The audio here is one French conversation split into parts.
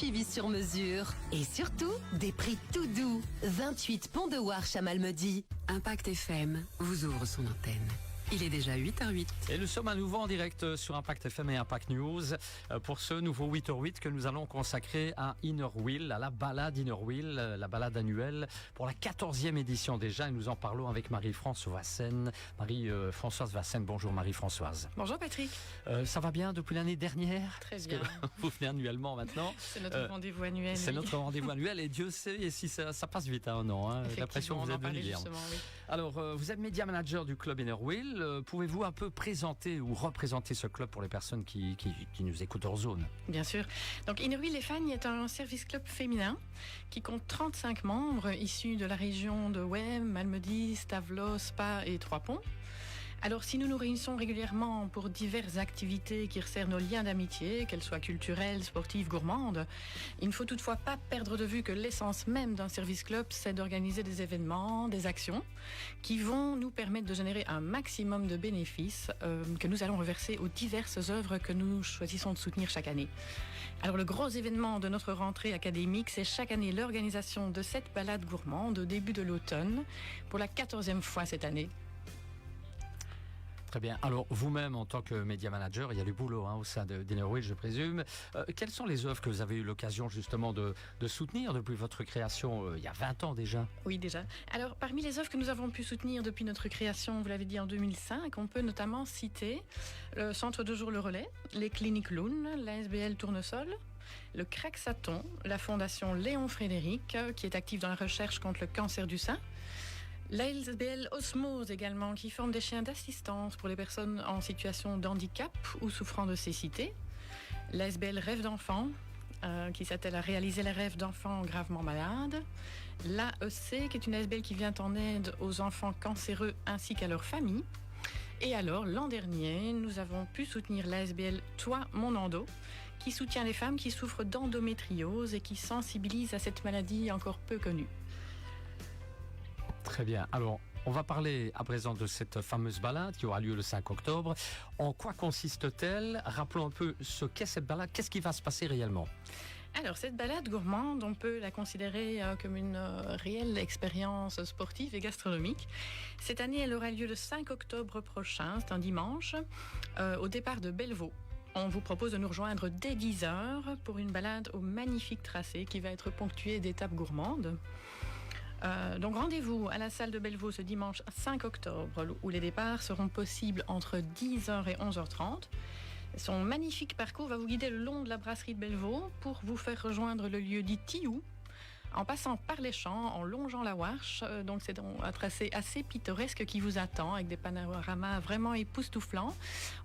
suivi sur mesure. Et surtout, des prix tout doux. 28 Pont de Warche à Malmedy. Impact FM vous ouvre son antenne. Il est déjà 8h08. Et nous sommes à nouveau en direct sur Impact FM et Impact News pour ce nouveau 8h08 que nous allons consacrer à Inner Wheel, à la balade Inner Wheel, la balade annuelle pour la 14e édition déjà. Et nous en parlons avec Marie-Françoise Vassen. Marie-Françoise Vassen, bonjour Marie-Françoise. Bonjour Patrick. Ça va bien depuis l'année dernière? Très bien. Vous venez annuellement maintenant. C'est notre rendez-vous annuel. C'est notre rendez-vous annuel et Dieu sait si ça passe vite un an. Hein. J'ai l'impression que vous êtes venu dire. Oui. Alors, vous êtes média manager du club Inner Wheel. Pouvez-vous un peu présenter ou représenter ce club pour les personnes qui nous écoutent hors zone? Bien sûr. Donc Inner Wheel Fagnes est un service club féminin qui compte 35 membres issus de la région de Wem, Malmedy, Stavelot, Spa et Trois-Ponts. Alors, si nous nous réunissons régulièrement pour diverses activités qui resserrent nos liens d'amitié, qu'elles soient culturelles, sportives, gourmandes, il ne faut toutefois pas perdre de vue que l'essence même d'un service club, c'est d'organiser des événements, des actions qui vont nous permettre de générer un maximum de bénéfices que nous allons reverser aux diverses œuvres que nous choisissons de soutenir chaque année. Alors, le gros événement de notre rentrée académique, c'est chaque année l'organisation de cette balade gourmande au début de l'automne pour la 14e fois cette année. Très bien. Alors, vous-même, en tant que média manager, il y a du boulot au sein d'Inner Wheel, je présume. Quelles sont les œuvres que vous avez eu l'occasion justement de soutenir depuis votre création il y a 20 ans déjà? Oui, déjà. Alors, parmi les œuvres que nous avons pu soutenir depuis notre création, vous l'avez dit en 2005, on peut notamment citer le Centre de jour Le Relais, les Cliniques Loun, l'ASBL Tournesol, le Craxaton, la Fondation Léon Frédéric, qui est active dans la recherche contre le cancer du sein, l'ASBL Osmose également, qui forme des chiens d'assistance pour les personnes en situation de handicap ou souffrant de cécité. L'ASBL Rêve d'enfant, qui s'attelle à réaliser les rêves d'enfants gravement malades. L'AEC, qui est une ASBL qui vient en aide aux enfants cancéreux ainsi qu'à leurs familles. Et alors, l'an dernier, nous avons pu soutenir l'ASBL Toi, mon endo, qui soutient les femmes qui souffrent d'endométriose et qui sensibilise à cette maladie encore peu connue. Très bien. Alors, on va parler à présent de cette fameuse balade qui aura lieu le 5 octobre. En quoi consiste-t-elle? Rappelons un peu ce qu'est cette balade. Qu'est-ce qui va se passer réellement? Alors, cette balade gourmande, on peut la considérer comme une réelle expérience sportive et gastronomique. Cette année, elle aura lieu le 5 octobre prochain, c'est un dimanche, au départ de Bellevaux. On vous propose de nous rejoindre dès 10h pour une balade au magnifique tracé qui va être ponctué d'étapes gourmandes. Donc rendez-vous à la salle de Bellevaux ce dimanche 5 octobre où les départs seront possibles entre 10h et 11h30. Son magnifique parcours va vous guider le long de la brasserie de Bellevaux pour vous faire rejoindre le lieu dit Tillou, en passant par les champs, en longeant la Warche. Donc c'est un tracé assez pittoresque qui vous attend avec des panoramas vraiment époustouflants.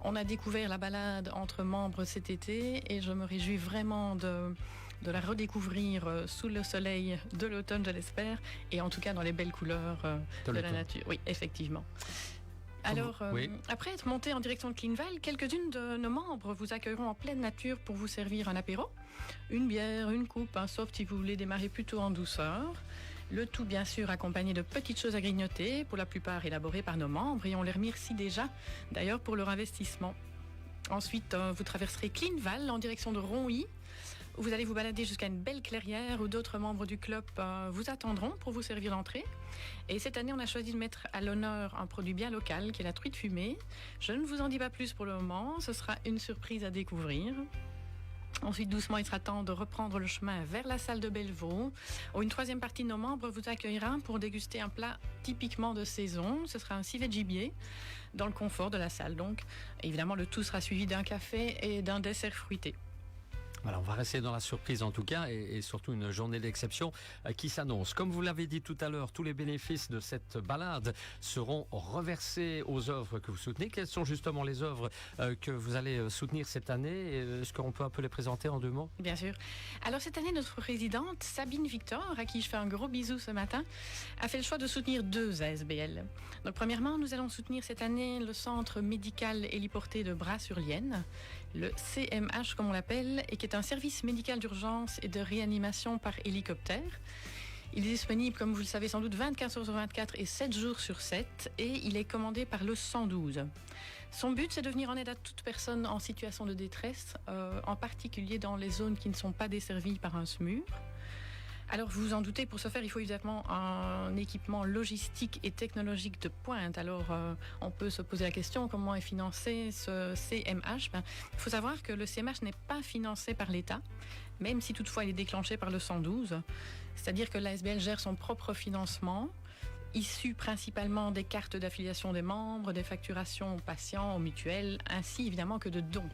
On a découvert la balade entre membres cet été et je me réjouis vraiment de la redécouvrir sous le soleil de l'automne, je l'espère, et en tout cas dans les belles couleurs de la nature. Oui, effectivement. Alors, après être monté en direction de Cleanval, quelques-unes de nos membres vous accueilleront en pleine nature pour vous servir un apéro, une bière, une coupe, un soft si vous voulez démarrer plutôt en douceur. Le tout, bien sûr, accompagné de petites choses à grignoter, pour la plupart élaborées par nos membres, et on les remercie déjà, d'ailleurs, pour leur investissement. Ensuite, vous traverserez Cleanval en direction de Ronhy, où vous allez vous balader jusqu'à une belle clairière où d'autres membres du club vous attendront pour vous servir l'entrée. Et cette année, on a choisi de mettre à l'honneur un produit bien local qui est la truite fumée. Je ne vous en dis pas plus pour le moment, ce sera une surprise à découvrir. Ensuite, doucement, il sera temps de reprendre le chemin vers la salle de Bellevaux, où une troisième partie de nos membres vous accueillera pour déguster un plat typiquement de saison. Ce sera un civet de gibier, dans le confort de la salle donc. Évidemment, le tout sera suivi d'un café et d'un dessert fruité. Voilà, on va rester dans la surprise en tout cas et surtout une journée d'exception qui s'annonce. Comme vous l'avez dit tout à l'heure, tous les bénéfices de cette balade seront reversés aux œuvres que vous soutenez. Quelles sont justement les œuvres que vous allez soutenir cette année? Est-ce qu'on peut un peu les présenter en deux mots? Bien sûr. Alors cette année, notre présidente Sabine Victor, à qui je fais un gros bisou ce matin, a fait le choix de soutenir 2 ASBL. Donc premièrement, nous allons soutenir cette année le centre médical héliporté de Bras-sur-Lienne, le CMH comme on l'appelle, et qui est un service médical d'urgence et de réanimation par hélicoptère. Il est disponible, comme vous le savez sans doute, 24 heures sur 24 et 7 jours sur 7. Et il est commandé par le 112. Son but, c'est de venir en aide à toute personne en situation de détresse, en particulier dans les zones qui ne sont pas desservies par un SMUR. Alors, vous vous en doutez, pour ce faire, il faut évidemment un équipement logistique et technologique de pointe. Alors, on peut se poser la question, comment est financé ce CMH? Il faut savoir que le CMH n'est pas financé par l'État, même si toutefois il est déclenché par le 112. C'est-à-dire que l'ASBL gère son propre financement, issu principalement des cartes d'affiliation des membres, des facturations aux patients, aux mutuelles, ainsi évidemment que de dons.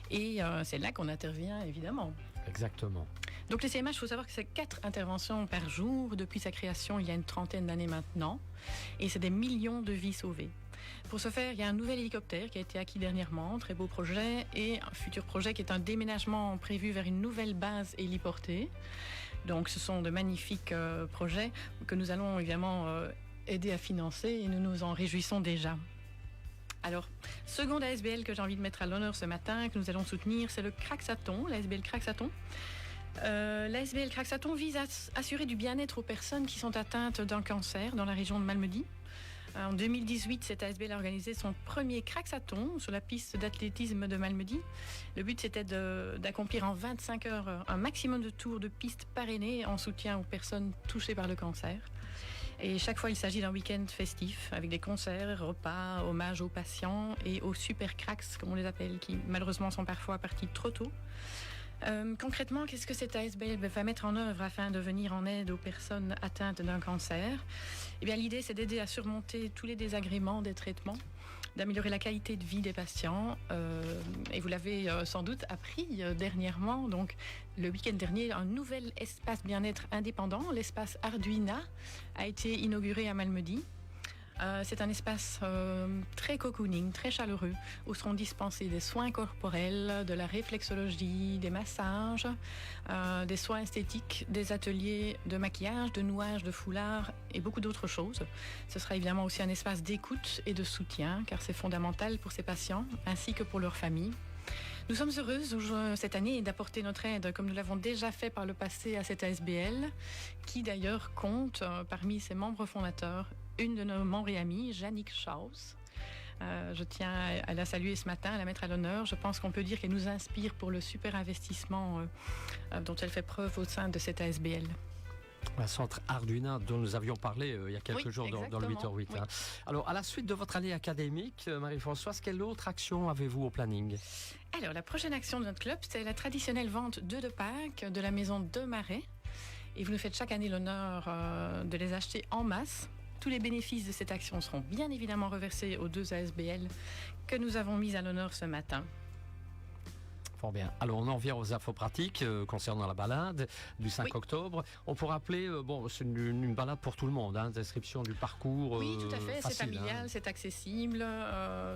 Et c'est là qu'on intervient, évidemment. Exactement. Donc les CMH, il faut savoir que c'est 4 interventions par jour depuis sa création il y a une trentaine d'années maintenant. Et c'est des millions de vies sauvées. Pour ce faire, il y a un nouvel hélicoptère qui a été acquis dernièrement, très beau projet, et un futur projet qui est un déménagement prévu vers une nouvelle base héliportée. Donc ce sont de magnifiques projets que nous allons évidemment aider à financer et nous nous en réjouissons déjà. Alors, seconde ASBL que j'ai envie de mettre à l'honneur ce matin, que nous allons soutenir, c'est le Craxathon, l'ASBL Craxathon. L'ASBL Craxathon vise à assurer du bien-être aux personnes qui sont atteintes d'un cancer dans la région de Malmedy. En 2018, cette ASBL a organisé son premier Craxathon sur la piste d'athlétisme de Malmedy. Le but, c'était d'accomplir en 25 heures un maximum de tours de piste parrainés en soutien aux personnes touchées par le cancer. Et chaque fois, il s'agit d'un week-end festif avec des concerts, repas, hommages aux patients et aux super cracks, comme on les appelle, qui malheureusement sont parfois partis trop tôt. Concrètement, qu'est-ce que cette ASBL va mettre en œuvre afin de venir en aide aux personnes atteintes d'un cancer? Eh bien, l'idée, c'est d'aider à surmonter tous les désagréments des traitements, d'améliorer la qualité de vie des patients. Et vous l'avez sans doute appris dernièrement, donc le week-end dernier, un nouvel espace bien-être indépendant, l'espace Arduina, a été inauguré à Malmedy. C'est un espace très cocooning, très chaleureux, où seront dispensés des soins corporels, de la réflexologie, des massages, des soins esthétiques, des ateliers de maquillage, de nouage, de foulard et beaucoup d'autres choses. Ce sera évidemment aussi un espace d'écoute et de soutien, car c'est fondamental pour ces patients, ainsi que pour leurs familles. Nous sommes heureuses cette année d'apporter notre aide, comme nous l'avons déjà fait par le passé à cette ASBL, qui d'ailleurs compte parmi ses membres fondateurs une de nos membres et amies, Jannick Schaus. Je tiens à la saluer ce matin, à la mettre à l'honneur. Je pense qu'on peut dire qu'elle nous inspire pour le super investissement dont elle fait preuve au sein de cette ASBL. Un centre Arduina dont nous avions parlé il y a quelques jours dans le 8h8. Oui. Hein. Alors, à la suite de votre année académique, Marie-Françoise, quelle autre action avez-vous au planning? Alors, la prochaine action de notre club, c'est la traditionnelle vente d'œufs de Pâques de la maison de Marais. Et vous nous faites chaque année l'honneur de les acheter en masse. Tous les bénéfices de cette action seront bien évidemment reversés aux 2 ASBL que nous avons mis à l'honneur ce matin. Fort bien. Alors, on en vient aux infos pratiques concernant la balade du 5 octobre. On peut rappeler, c'est une balade pour tout le monde, hein, description du parcours. Oui, tout à fait. Facile, c'est familial, hein. c'est accessible.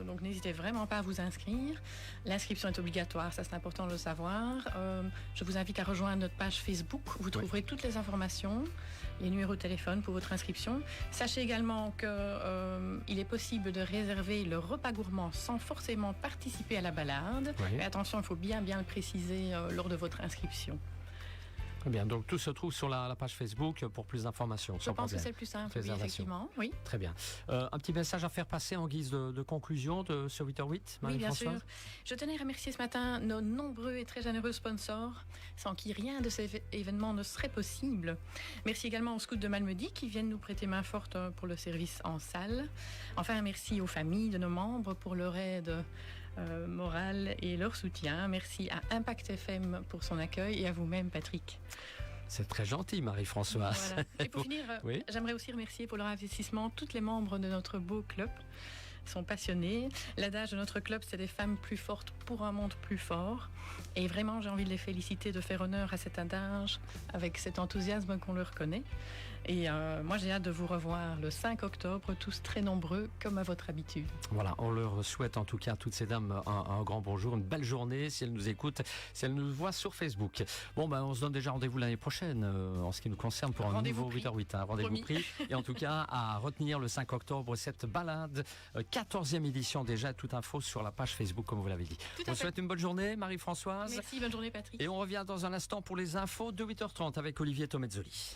Donc, n'hésitez vraiment pas à vous inscrire. L'inscription est obligatoire, ça c'est important de le savoir. Je vous invite à rejoindre notre page Facebook. Vous trouverez toutes les informations, les numéros de téléphone pour votre inscription. Sachez également qu'il est possible de réserver le repas gourmand sans forcément participer à la balade. Oui. Mais attention, il faut bien le préciser lors de votre inscription. Très bien, donc tout se trouve sur la page Facebook pour plus d'informations. Je pense que c'est le plus simple, oui, effectivement. Oui. Très bien. Un petit message à faire passer en guise de conclusion de ce 8h8, Oui, bien sûr. Je tenais à remercier ce matin nos nombreux et très généreux sponsors, sans qui rien de ces événements ne serait possible. Merci également aux scouts de Malmedy qui viennent nous prêter main forte pour le service en salle. Enfin, merci aux familles de nos membres pour leur aide morale et leur soutien. Merci à Impact FM pour son accueil et à vous-même, Patrick. C'est très gentil, Marie-Françoise. Voilà. Et pour finir, oui. J'aimerais aussi remercier pour leur investissement tous les membres de notre beau club. Ils sont passionnés. L'adage de notre club, c'est des femmes plus fortes pour un monde plus fort. Et vraiment, j'ai envie de les féliciter, de faire honneur à cet adage avec cet enthousiasme qu'on leur connaît. Et moi, j'ai hâte de vous revoir le 5 octobre, tous très nombreux, comme à votre habitude. Voilà, on leur souhaite en tout cas à toutes ces dames un grand bonjour, une belle journée, si elles nous écoutent, si elles nous voient sur Facebook. Bon, on se donne déjà rendez-vous l'année prochaine, en ce qui nous concerne, pour un nouveau 8h8. Hein, rendez-vous pris. Et en tout cas, à retenir le 5 octobre, cette balade, 14e édition déjà, toute info sur la page Facebook, comme vous l'avez dit. On souhaite une bonne journée, Marie-Françoise. Merci, bonne journée, Patrick. Et on revient dans un instant pour les infos de 8h30 avec Olivier Tomezzoli.